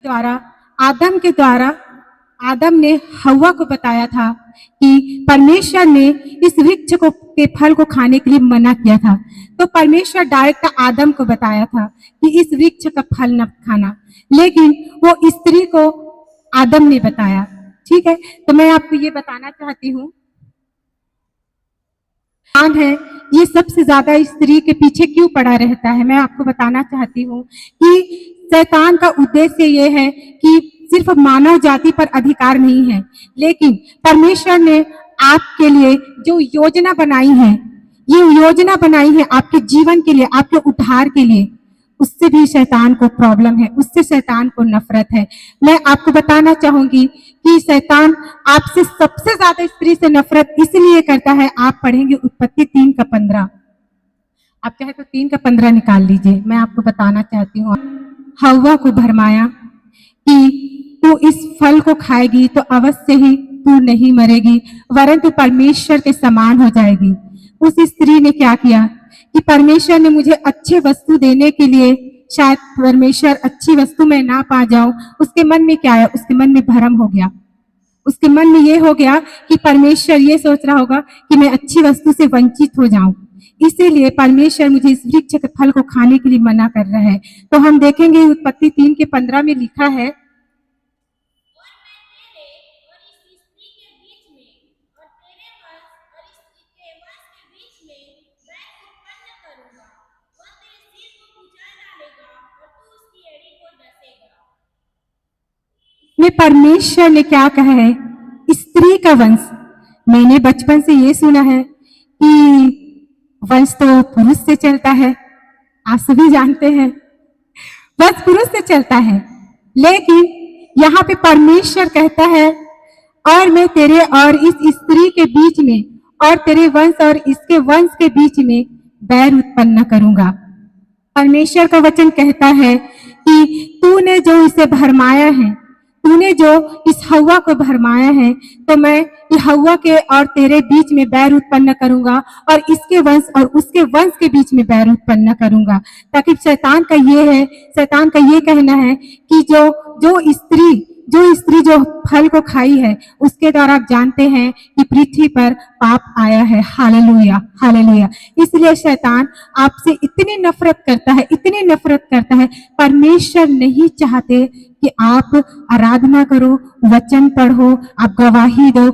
द्वारा आदम ने हव्वा को बताया था कि परमेश्वर ने इस वृक्ष को के फल को खाने के लिए मना किया था। तो परमेश्वर डायरेक्ट आदम को बताया था कि इस वृक्ष का फल न खाना, लेकिन वो स्त्री को आदम ने बताया। ठीक है, तो मैं आपको ये बताना चाहती हूँ है ये सबसे ज्यादा स्त्री के पीछे क्यों पड़ा रहता है। मैं आपको बताना चाहती हूँ कि शैतान का उद्देश्य ये है कि सिर्फ मानव जाति पर अधिकार नहीं है, लेकिन परमेश्वर ने आपके लिए जो योजना बनाई है, ये योजना बनाई है आपके जीवन के लिए, आपके उद्धार के लिए, उससे भी शैतान को प्रॉब्लम है, उससे शैतान को नफरत है। मैं आपको बताना चाहूंगी कि शैतान आपसे सबसे ज्यादा स्त्री से नफरत इसलिए करता है। आप पढ़ेंगे उत्पत्ति 3:15, आप चाहे तो 3:15 निकाल लीजिए। मैं आपको बताना चाहती हूँ, हव्वा को भरमाया कि तू इस फल को खाएगी तो अवश्य ही तू नहीं मरेगी, वरन तू परमेश्वर के समान हो जाएगी। उस स्त्री ने क्या किया कि परमेश्वर ने मुझे अच्छे वस्तु देने के लिए, शायद परमेश्वर अच्छी वस्तु में ना पा जाऊं, उसके मन में क्या है, उसके मन में भ्रम हो गया। उसके मन में ये हो गया कि परमेश्वर ये सोच रहा होगा कि मैं अच्छी वस्तु से वंचित हो जाऊं, इसीलिए परमेश्वर मुझे इस वृक्ष के फल को खाने के लिए मना कर रहा है। तो हम देखेंगे उत्पत्ति 3:15 में लिखा है, में परमेश्वर ने क्या कहा है, स्त्री का वंश। मैंने बचपन से ये सुना है कि वंश तो पुरुष से चलता है, आप सभी जानते हैं वंश पुरुष से चलता है, लेकिन यहाँ पे परमेश्वर कहता है और मैं तेरे और इस स्त्री के बीच में और तेरे वंश और इसके वंश के बीच में बैर उत्पन्न करूंगा। परमेश्वर का वचन कहता है कि तूने जो इसे भरमाया है, तूने जो इस हव्वा को भरमाया है, तो मैं ये हव्वा के और तेरे बीच में बैर उत्पन्न करूंगा और इसके वंश और उसके वंश के बीच में बैर उत्पन्न करूंगा। ताकि शैतान का ये कहना है कि जो स्त्री जो फल को खाई है, उसके द्वारा आप जानते हैं कि पृथ्वी पर पाप आया है। Hallelujah, hallelujah. इसलिए शैतान आपसे इतनी नफरत करता है। परमेश्वर नहीं चाहते कि आप आराधना करो, वचन पढ़ो, आप गवाही दो।